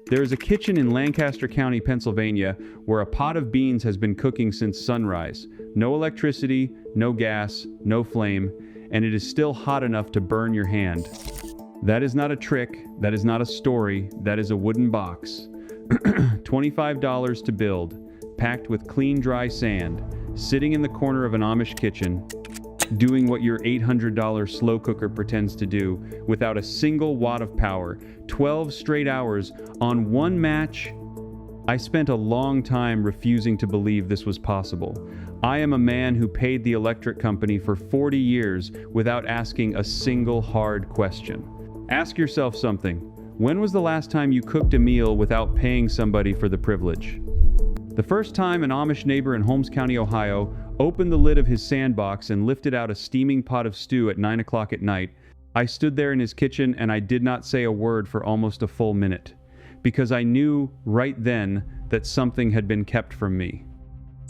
There is a kitchen in Lancaster County, Pennsylvania, where a pot of beans has been cooking since sunrise. No electricity, no gas, no flame, and it is still hot enough to burn your hand. That is not a trick, that is not a story, that is a wooden box. $25 to build, packed with clean, dry sand, sitting in the corner of an Amish kitchen, doing what your $800 slow cooker pretends to do, without a single watt of power, 12 straight hours on one match. I spent a long time refusing to believe this was possible. I am a man who paid the electric company for 40 years without asking a single hard question. Ask yourself something. When was the last time you cooked a meal without paying somebody for the privilege? The first time an Amish neighbor in Holmes County, Ohio, opened the lid of his sandbox and lifted out a steaming pot of stew at 9 o'clock at night, I stood there in his kitchen and I did not say a word for almost a full minute, because I knew right then that something had been kept from me.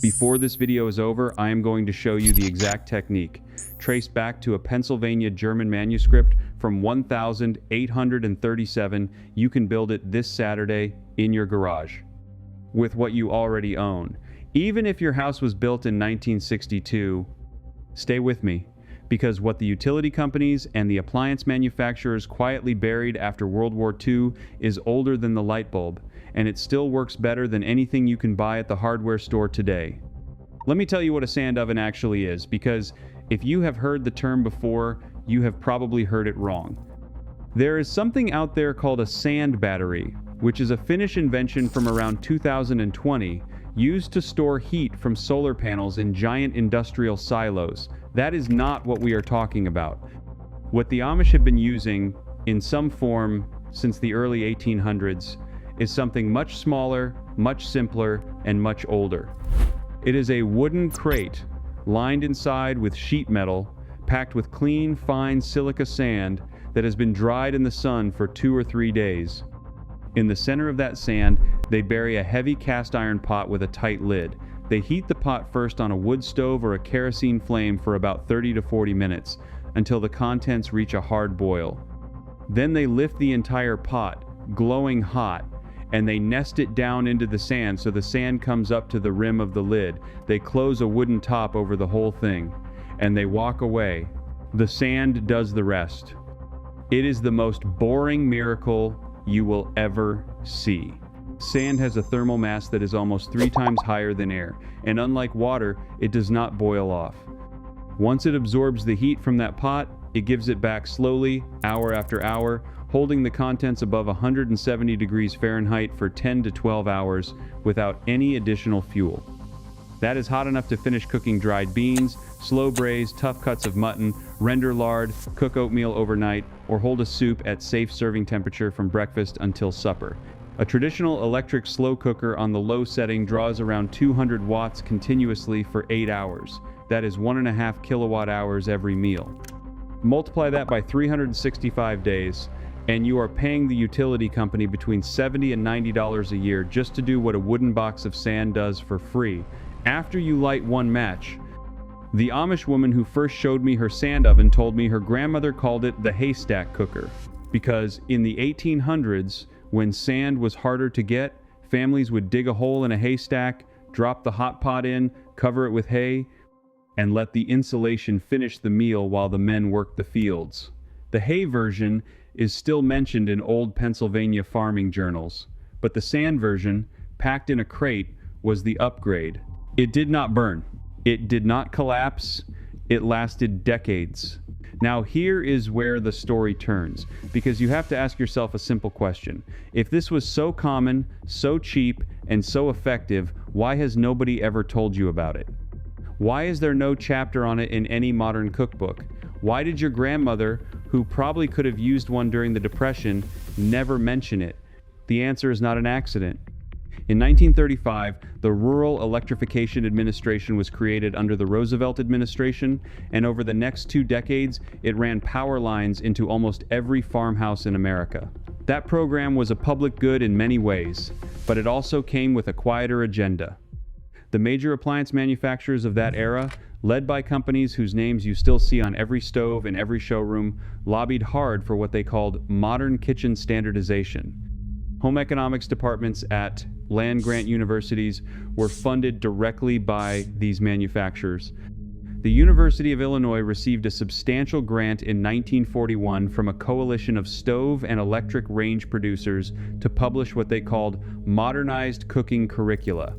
Before this video is over, I am going to show you the exact technique, traced back to a Pennsylvania German manuscript from 1837. You can build it this Saturday in your garage with what you already own. Even if your house was built in 1962, stay with me, because what the utility companies and the appliance manufacturers quietly buried after World War II is older than the light bulb, and it still works better than anything you can buy at the hardware store today. Let me tell you what a sand oven actually is, because if you have heard the term before, you have probably heard it wrong. There is something out there called a sand battery, which is a Finnish invention from around 2020, used to store heat from solar panels in giant industrial silos. That is not what we are talking about. What the Amish have been using in some form since the early 1800s is something much smaller, much simpler, and much older. It is a wooden crate lined inside with sheet metal, packed with clean, fine silica sand that has been dried in the sun for 2 or 3 days. In the center of that sand, they bury a heavy cast iron pot with a tight lid. They heat the pot first on a wood stove or a kerosene flame for about 30 to 40 minutes, until the contents reach a hard boil. Then they lift the entire pot, glowing hot, and they nest it down into the sand so the sand comes up to the rim of the lid. They close a wooden top over the whole thing, and they walk away. The sand does the rest. It is the most boring miracle you will ever see. Sand has a thermal mass that is almost 3 times higher than air, and unlike water, it does not boil off. Once it absorbs the heat from that pot, it gives it back slowly, hour after hour, holding the contents above 170 degrees Fahrenheit for 10 to 12 hours without any additional fuel. That is hot enough to finish cooking dried beans, slow braise tough cuts of mutton, render lard, cook oatmeal overnight, or hold a soup at safe serving temperature from breakfast until supper. A traditional electric slow cooker on the low setting draws around 200 watts continuously for 8 hours. That is 1.5 kilowatt hours every meal. Multiply that by 365 days, and you are paying the utility company between $70 and $90 a year just to do what a wooden box of sand does for free, after you light one match. The Amish woman who first showed me her sand oven told me her grandmother called it the haystack cooker, because in the 1800s, when sand was harder to get, families would dig a hole in a haystack, drop the hot pot in, cover it with hay, and let the insulation finish the meal while the men worked the fields. The hay version is still mentioned in old Pennsylvania farming journals, but the sand version, packed in a crate, was the upgrade. It did not burn. It did not collapse. It lasted decades. Now here is where the story turns, because you have to ask yourself a simple question. If this was so common, so cheap, and so effective, why has nobody ever told you about it? Why is there no chapter on it in any modern cookbook? Why did your grandmother, who probably could have used one during the Depression, never mention it? The answer is not an accident. In 1935, the Rural Electrification Administration was created under the Roosevelt administration, and over the next 2 decades, it ran power lines into almost every farmhouse in America. That program was a public good in many ways, but it also came with a quieter agenda. The major appliance manufacturers of that era, led by companies whose names you still see on every stove in every showroom, lobbied hard for what they called modern kitchen standardization. Home economics departments at land-grant universities were funded directly by these manufacturers. The University of Illinois received a substantial grant in 1941 from a coalition of stove and electric range producers to publish what they called modernized cooking curricula.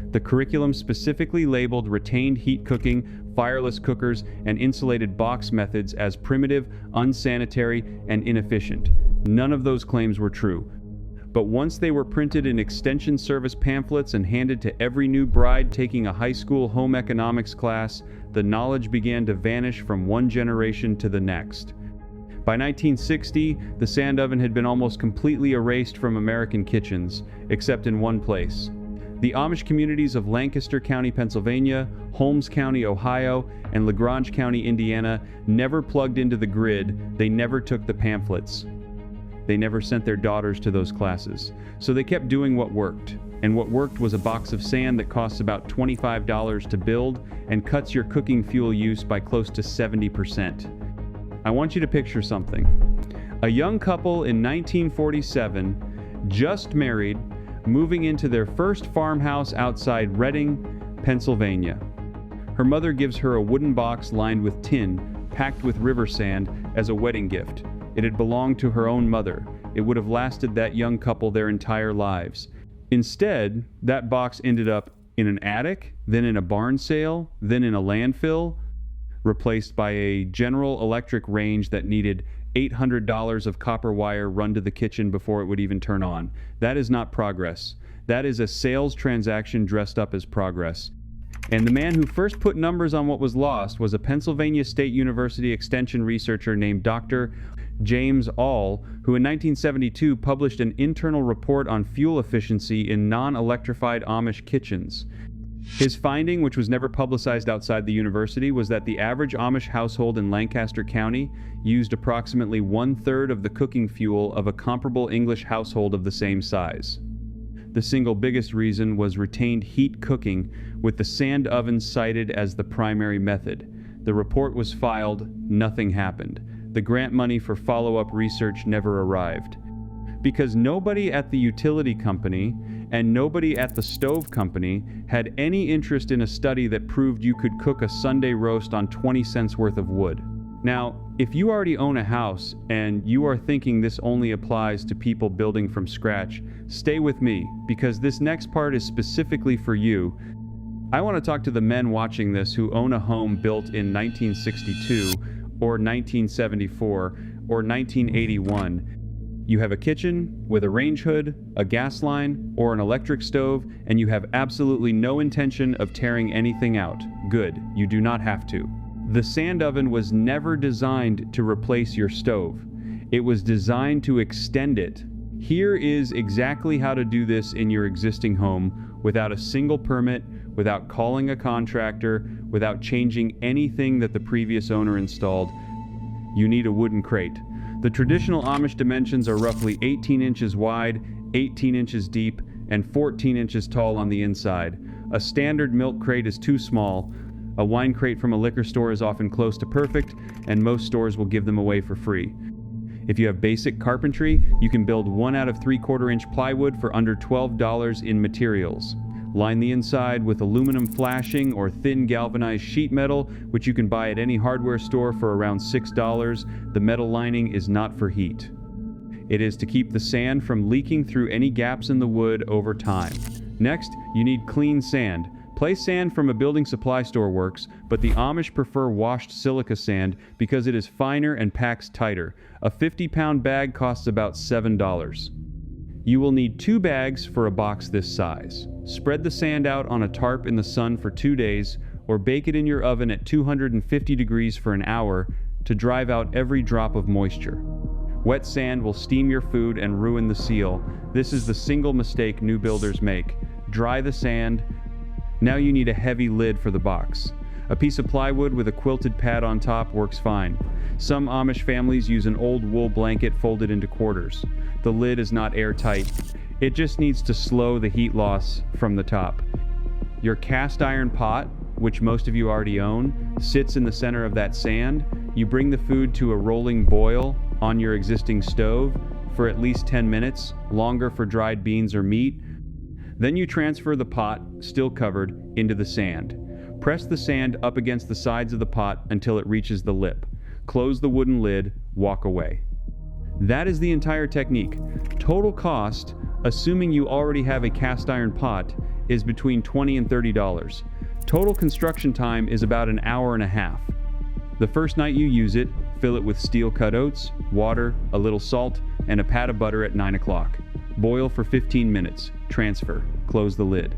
The curriculum specifically labeled retained heat cooking, fireless cookers, and insulated box methods as primitive, unsanitary, and inefficient. None of those claims were true. But once they were printed in extension service pamphlets and handed to every new bride taking a high school home economics class, the knowledge began to vanish from one generation to the next. By 1960, the sand oven had been almost completely erased from American kitchens, except in one place. The Amish communities of Lancaster County, Pennsylvania, Holmes County, Ohio, and LaGrange County, Indiana never plugged into the grid. They never took the pamphlets. They never sent their daughters to those classes. So they kept doing what worked. And what worked was a box of sand that costs about $25 to build and cuts your cooking fuel use by close to 70%. I want you to picture something. A young couple in 1947, just married, moving into their first farmhouse outside Reading, Pennsylvania. Her mother gives her a wooden box lined with tin, packed with river sand, as a wedding gift. It had belonged to her own mother. It would have lasted that young couple their entire lives. Instead, that box ended up in an attic, then in a barn sale, then in a landfill, replaced by a General Electric range that needed $800 of copper wire run to the kitchen before it would even turn on. That is not progress. That is a sales transaction dressed up as progress. And the man who first put numbers on what was lost was a Pennsylvania State University extension researcher named Dr. James All, who in 1972 published an internal report on fuel efficiency in non-electrified Amish kitchens. His finding, which was never publicized outside the university, was that the average Amish household in Lancaster County used approximately 1/3 of the cooking fuel of a comparable English household of the same size. The single biggest reason was retained heat cooking, with the sand oven cited as the primary method. The report was filed, nothing happened. The grant money for follow-up research never arrived. Because nobody at the utility company and nobody at the stove company had any interest in a study that proved you could cook a Sunday roast on 20 cents worth of wood. Now, if you already own a house and you are thinking this only applies to people building from scratch, stay with me, because this next part is specifically for you. I want to talk to the men watching this who own a home built in 1962 or 1974 or 1981. You have a kitchen with a range hood, a gas line, or an electric stove, and you have absolutely no intention of tearing anything out. Good, you do not have to. The sand oven was never designed to replace your stove. It was designed to extend it. Here is exactly how to do this in your existing home without a single permit, without calling a contractor, without changing anything that the previous owner installed. You need a wooden crate. The traditional Amish dimensions are roughly 18 inches wide, 18 inches deep, and 14 inches tall on the inside. A standard milk crate is too small. A wine crate from a liquor store is often close to perfect, and most stores will give them away for free. If you have basic carpentry, you can build 1 out of 3/4 inch plywood for under $12 in materials. Line the inside with aluminum flashing or thin galvanized sheet metal, which you can buy at any hardware store for around $6. The metal lining is not for heat. It is to keep the sand from leaking through any gaps in the wood over time. Next, you need clean sand. Plain sand from a building supply store works, but the Amish prefer washed silica sand because it is finer and packs tighter. A 50-pound bag costs about $7. You will need 2 bags for a box this size. Spread the sand out on a tarp in the sun for 2 days, or bake it in your oven at 250 degrees for an hour to drive out every drop of moisture. Wet sand will steam your food and ruin the seal. This is the single mistake new builders make. Dry the sand. Now you need a heavy lid for the box. A piece of plywood with a quilted pad on top works fine. Some Amish families use an old wool blanket folded into quarters. The lid is not airtight. It just needs to slow the heat loss from the top. Your cast iron pot, which most of you already own, sits in the center of that sand. You bring the food to a rolling boil on your existing stove, for at least 10 minutes, longer for dried beans or meat. Then you transfer the pot, still covered, into the sand. Press the sand up against the sides of the pot until it reaches the lip. Close the wooden lid, walk away. That is the entire technique. Total cost, assuming you already have a cast iron pot, is between $20 and $30. Total construction time is about an hour and a half. The first night you use it, fill it with steel-cut oats, water, a little salt, and a pat of butter at 9 o'clock. Boil for 15 minutes. Transfer. Close the lid.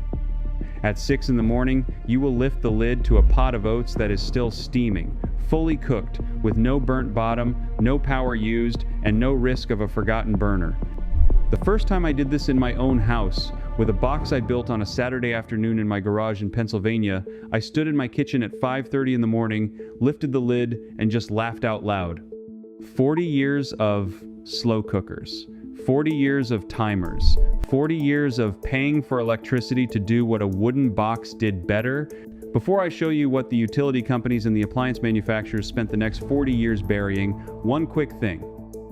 At 6 in the morning, you will lift the lid to a pot of oats that is still steaming, fully cooked, with no burnt bottom, no power used, and no risk of a forgotten burner. The first time I did this in my own house, with a box I built on a Saturday afternoon in my garage in Pennsylvania, I stood in my kitchen at 5:30 in the morning, lifted the lid, and just laughed out loud. 40 years of slow cookers. 40 years of timers, 40 years of paying for electricity to do what a wooden box did better. Before I show you what the utility companies and the appliance manufacturers spent the next 40 years burying, one quick thing.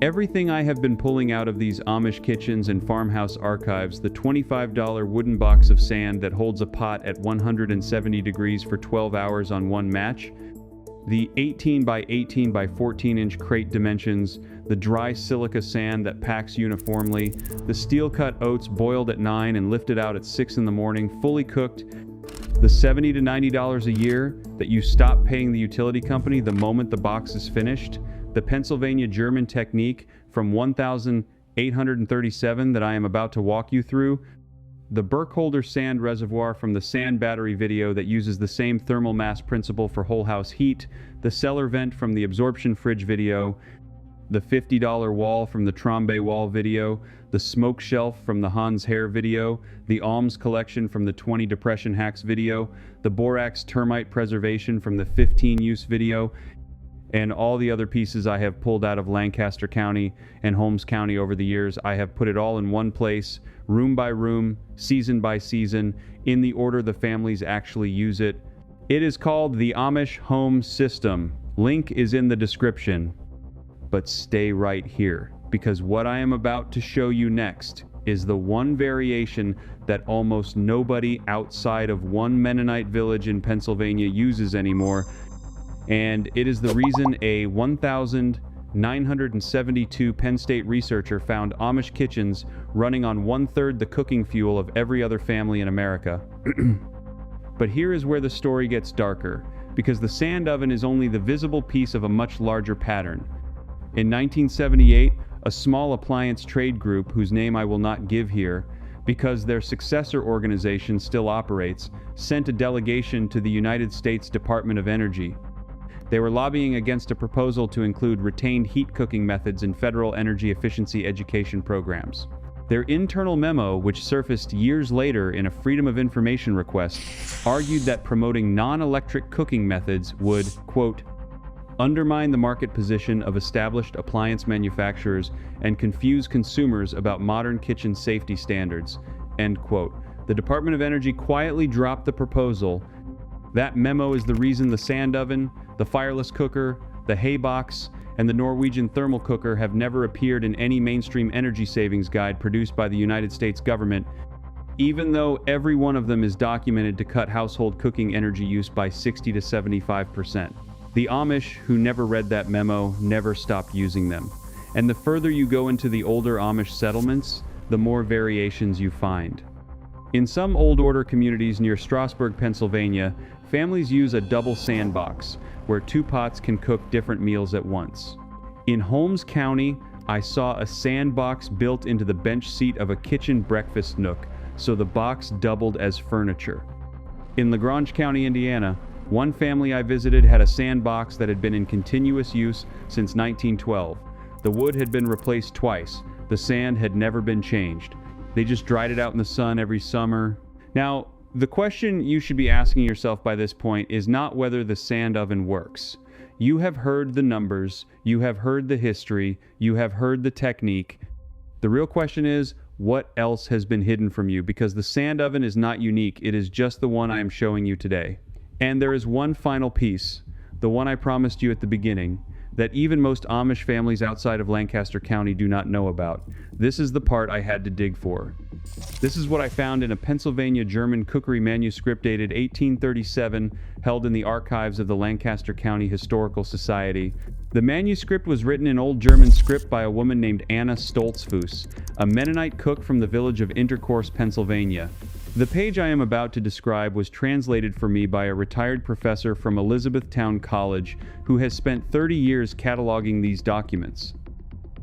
Everything I have been pulling out of these Amish kitchens and farmhouse archives, the $25 wooden box of sand that holds a pot at 170 degrees for 12 hours on one match, the 18 by 18 by 14 inch crate dimensions, the dry silica sand that packs uniformly, the steel-cut oats boiled at 9 and lifted out at 6 in the morning, fully cooked, the $70 to $90 a year that you stop paying the utility company the moment the box is finished, the Pennsylvania German technique from 1837 that I am about to walk you through, the Burkholder sand reservoir from the sand battery video that uses the same thermal mass principle for whole house heat, the cellar vent from the absorption fridge video, the $50 wall from the Trombe wall video, the smoke shelf from the Hans Herr video, the Alms collection from the 20 depression hacks video, the borax termite preservation from the 15 use video, and all the other pieces I have pulled out of Lancaster County and Holmes County over the years. I have put it all in one place, room by room, season by season, in the order the families actually use it. It is called the Amish Home System. Link is in the description. But stay right here, because what I am about to show you next is the one variation that almost nobody outside of one Mennonite village in Pennsylvania uses anymore, and it is the reason a 1,972 Penn State researcher found Amish kitchens running on 1/3 the cooking fuel of every other family in America. But here is where the story gets darker, because the sand oven is only the visible piece of a much larger pattern. In 1978, a small appliance trade group, whose name I will not give here, because their successor organization still operates, sent a delegation to the United States Department of Energy. They were lobbying against a proposal to include retained heat cooking methods in federal energy efficiency education programs. Their internal memo, which surfaced years later in a Freedom of Information request, argued that promoting non-electric cooking methods would, quote, undermine the market position of established appliance manufacturers and confuse consumers about modern kitchen safety standards, end quote. The Department of Energy quietly dropped the proposal. That memo is the reason the sand oven, the fireless cooker, the hay box, and the Norwegian thermal cooker have never appeared in any mainstream energy savings guide produced by the United States government, even though every one of them is documented to cut household cooking energy use by 60 to 75%. The Amish, who never read that memo, never stopped using them. And the further you go into the older Amish settlements, the more variations you find. In some old order communities near Strasburg, Pennsylvania, families use a double sandbox, where two pots can cook different meals at once. In Holmes County, I saw a sandbox built into the bench seat of a kitchen breakfast nook, so the box doubled as furniture. In LaGrange County, Indiana, one family I visited had a sandbox that had been in continuous use since 1912. The wood had been replaced twice. The sand had never been changed. They just dried it out in the sun every summer. Now, the question you should be asking yourself by this point is not whether the sand oven works. You have heard the numbers, you have heard the history, you have heard the technique. The real question is, what else has been hidden from you? Because the sand oven is not unique, it is just the one I am showing you today. And there is one final piece, the one I promised you at the beginning. that even most Amish families outside of Lancaster County do not know about. This is the part I had to dig for. This is what I found in a Pennsylvania German cookery manuscript dated 1837, held in the archives of the Lancaster County Historical Society. The manuscript was written in Old German script by a woman named Anna Stoltzfus, a Mennonite cook from the village of Intercourse, Pennsylvania. The page I am about to describe was translated for me by a retired professor from Elizabethtown College who has spent 30 years cataloging these documents.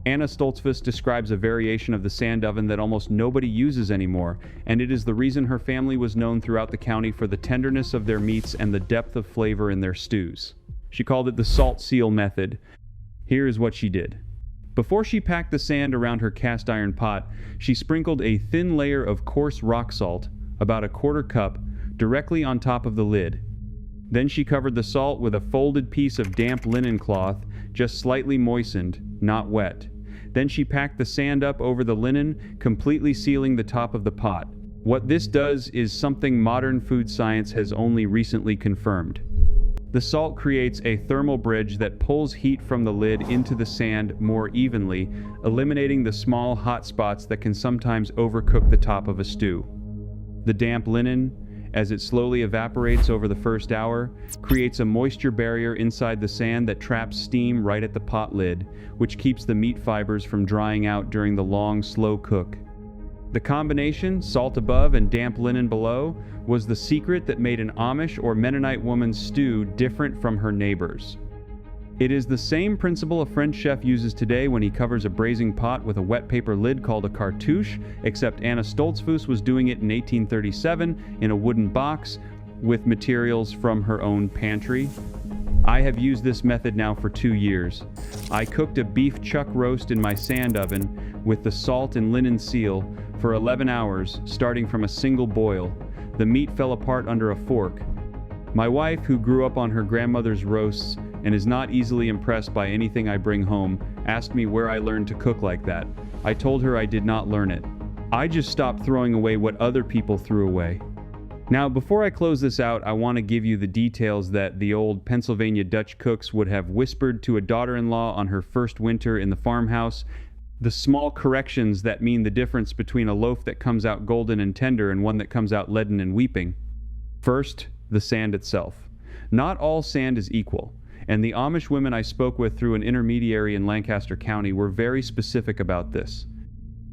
Anna Stoltzfus describes a variation of the sand oven that almost nobody uses anymore, and it is the reason her family was known throughout the county for the tenderness of their meats and the depth of flavor in their stews. She called it the salt seal method. Here is what she did. Before she packed the sand around her cast iron pot, she sprinkled a thin layer of coarse rock salt, about a quarter cup, directly on top of the lid. Then she covered the salt with a folded piece of damp linen cloth, just slightly moistened, not wet. Then she packed the sand up over the linen, completely sealing the top of the pot. What this does is something modern food science has only recently confirmed. The salt creates a thermal bridge that pulls heat from the lid into the sand more evenly, eliminating the small hot spots that can sometimes overcook the top of a stew. The damp linen, as it slowly evaporates over the first hour, creates a moisture barrier inside the sand that traps steam right at the pot lid, which keeps the meat fibers from drying out during the long, slow cook. The combination, salt above and damp linen below, was the secret that made an Amish or Mennonite woman's stew different from her neighbors. It is the same principle a French chef uses today when he covers a braising pot with a wet paper lid called a cartouche, except Anna Stoltzfus was doing it in 1837 in a wooden box with materials from her own pantry. I have used this method now for 2 years. I cooked a beef chuck roast in my sand oven with the salt and linen seal for 11 hours, starting from a single boil. The meat fell apart under a fork. My wife, who grew up on her grandmother's roasts and is not easily impressed by anything I bring home, asked me where I learned to cook like that. I told her I did not learn it. I just stopped throwing away what other people threw away. Now, before I close this out, I want to give you the details that the old Pennsylvania Dutch cooks would have whispered to a daughter-in-law on her first winter in the farmhouse. The small corrections that mean the difference between a loaf that comes out golden and tender and one that comes out leaden and weeping. First, the sand itself. Not all sand is equal, and the Amish women I spoke with through an intermediary in Lancaster County were very specific about this.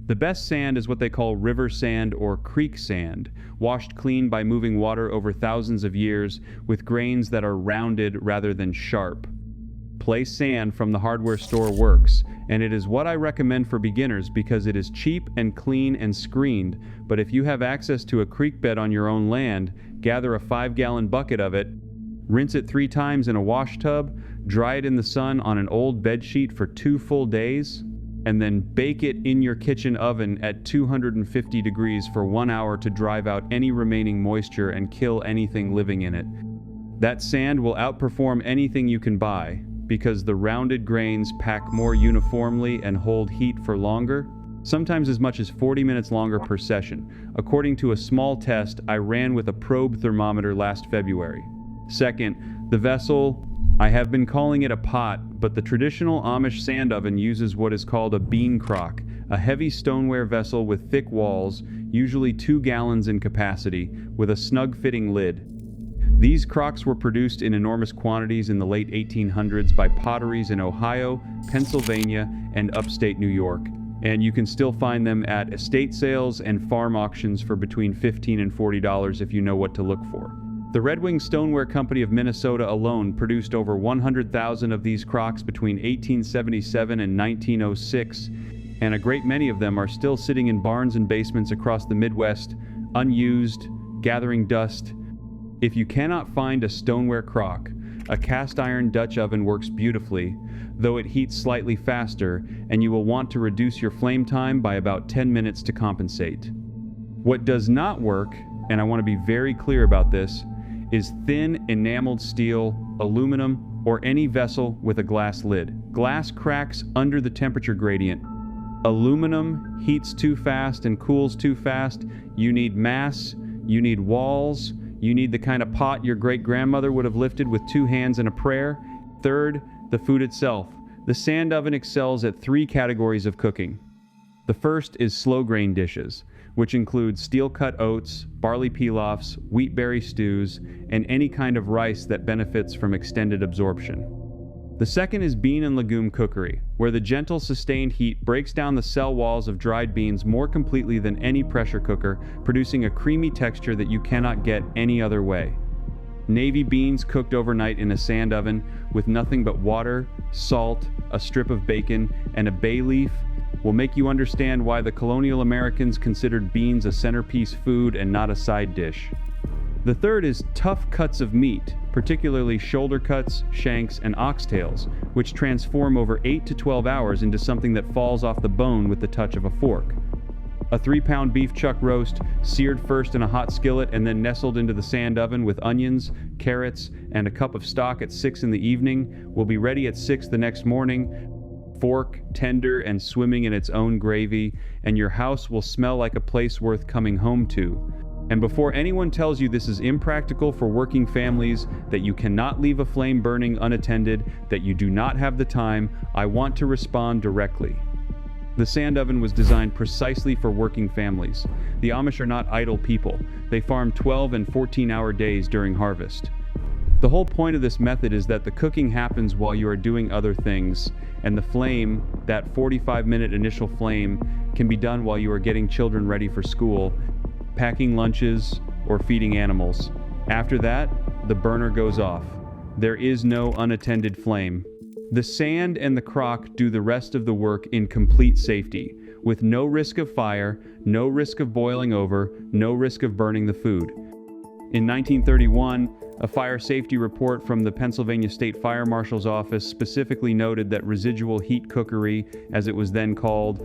The best sand is what they call river sand or creek sand, washed clean by moving water over thousands of years, with grains that are rounded rather than sharp. Place sand from the hardware store works, and it is what I recommend for beginners because it is cheap and clean and screened, but if you have access to a creek bed on your own land, gather a 5-gallon bucket of it, rinse it 3 times in a wash tub, dry it in the sun on an old bed sheet for 2 full days, and then bake it in your kitchen oven at 250 degrees for 1 hour to drive out any remaining moisture and kill anything living in it. That sand will outperform anything you can buy because the rounded grains pack more uniformly and hold heat for longer, sometimes as much as 40 minutes longer per session, according to a small test I ran with a probe thermometer last February. Second, the vessel. I have been calling it a pot, but the traditional Amish sand oven uses what is called a bean crock, a heavy stoneware vessel with thick walls, usually 2 gallons in capacity, with a snug-fitting lid. These crocks were produced in enormous quantities in the late 1800s by potteries in Ohio, Pennsylvania, and upstate New York, and you can still find them at estate sales and farm auctions for between $15 and $40 if you know what to look for. The Red Wing Stoneware Company of Minnesota alone produced over 100,000 of these crocks between 1877 and 1906, and a great many of them are still sitting in barns and basements across the Midwest, unused, gathering dust. If you cannot find a stoneware crock, a cast iron Dutch oven works beautifully, though it heats slightly faster, and you will want to reduce your flame time by about 10 minutes to compensate. What does not work, and I want to be very clear about this, is thin enameled steel, aluminum, or any vessel with a glass lid. Glass cracks under the temperature gradient. Aluminum heats too fast and cools too fast. You need mass, you need walls, you need the kind of pot your great-grandmother would have lifted with 2 hands in a prayer. Third, The food itself. The sand oven excels at 3 categories of cooking. The first is slow-grain dishes, which include steel-cut oats, barley pilafs, wheatberry stews, and any kind of rice that benefits from extended absorption. The second is bean and legume cookery, where the gentle, sustained heat breaks down the cell walls of dried beans more completely than any pressure cooker, producing a creamy texture that you cannot get any other way. Navy beans cooked overnight in a sand oven with nothing but water, salt, a strip of bacon, and a bay leaf will make you understand why the colonial Americans considered beans a centerpiece food and not a side dish. The third is tough cuts of meat, particularly shoulder cuts, shanks, and oxtails, which transform over 8 to 12 hours into something that falls off the bone with the touch of a fork. A 3-pound beef chuck roast, seared first in a hot skillet and then nestled into the sand oven with onions, carrots, and a cup of stock at 6 in the evening, will be ready at 6 the next morning, fork, tender, and swimming in its own gravy, and your house will smell like a place worth coming home to. And before anyone tells you this is impractical for working families, that you cannot leave a flame burning unattended, that you do not have the time, I want to respond directly. The sand oven was designed precisely for working families. The Amish are not idle people. They farm 12 and 14-hour days during harvest. The whole point of this method is that the cooking happens while you are doing other things, and the flame, that 45-minute initial flame, can be done while you are getting children ready for school, packing lunches, or feeding animals. After that, the burner goes off. There is no unattended flame. The sand and the crock do the rest of the work in complete safety, with no risk of fire, no risk of boiling over, no risk of burning the food. In 1931, a fire safety report from the Pennsylvania State Fire Marshal's office specifically noted that residual heat cookery, as it was then called,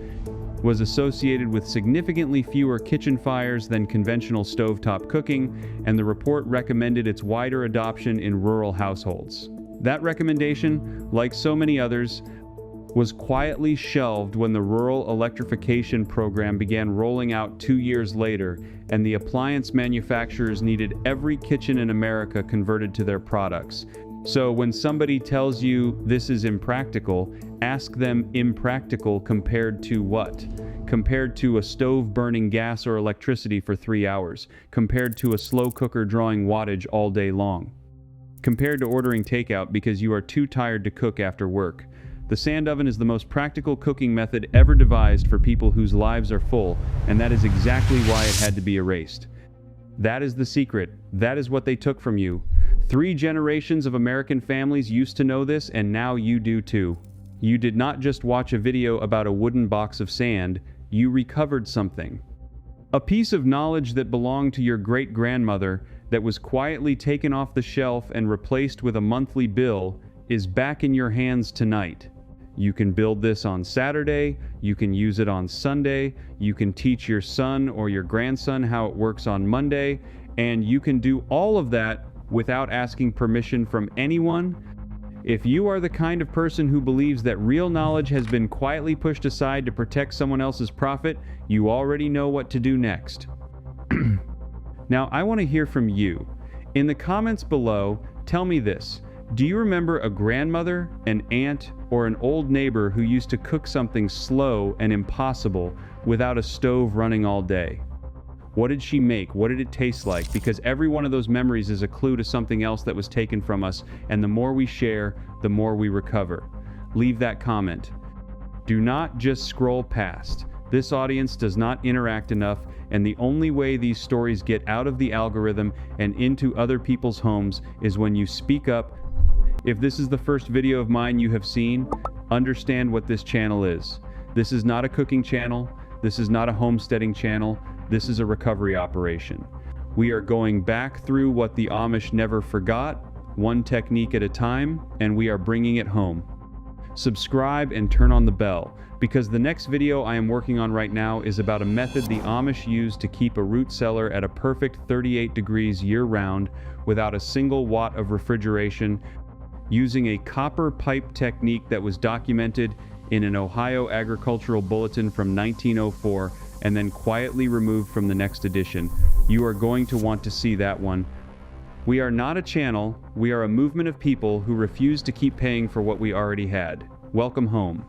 was associated with significantly fewer kitchen fires than conventional stovetop cooking, and the report recommended its wider adoption in rural households. That recommendation, like so many others, was quietly shelved when the rural electrification program began rolling out 2 years later, and the appliance manufacturers needed every kitchen in America converted to their products. So when somebody tells you this is impractical, ask them impractical compared to what? Compared to a stove burning gas or electricity for 3 hours, compared to a slow cooker drawing wattage all day long, compared to ordering takeout because you are too tired to cook after work. The sand oven is the most practical cooking method ever devised for people whose lives are full, and that is exactly why it had to be erased. That is the secret. That is what they took from you. 3 generations of American families used to know this, and now you do too. You did not just watch a video about a wooden box of sand, you recovered something. A piece of knowledge that belonged to your great-grandmother that was quietly taken off the shelf and replaced with a monthly bill is back in your hands tonight. You can build this on Saturday, you can use it on Sunday, you can teach your son or your grandson how it works on Monday, and you can do all of that without asking permission from anyone. If you are the kind of person who believes that real knowledge has been quietly pushed aside to protect someone else's profit, you already know what to do next. Now, I want to hear from you. In the comments below, tell me this. Do you remember a grandmother, an aunt, or an old neighbor who used to cook something slow and impossible without a stove running all day? What did she make? What did it taste like? Because every one of those memories is a clue to something else that was taken from us, and the more we share, the more we recover. Leave that comment. Do not just scroll past. This audience does not interact enough, and the only way these stories get out of the algorithm and into other people's homes is when you speak up. If this is the first video of mine you have seen, understand what this channel is. This is not a cooking channel. This is not a homesteading channel. This is a recovery operation. We are going back through what the Amish never forgot, one technique at a time, and we are bringing it home. Subscribe and turn on the bell, because the next video I am working on right now is about a method the Amish use to keep a root cellar at a perfect 38 degrees year-round without a single watt of refrigeration, using a copper pipe technique that was documented in an Ohio Agricultural Bulletin from 1904 and then quietly removed from the next edition. You are going to want to see that one. We are not a channel, we are a movement of people who refuse to keep paying for what we already had. Welcome home.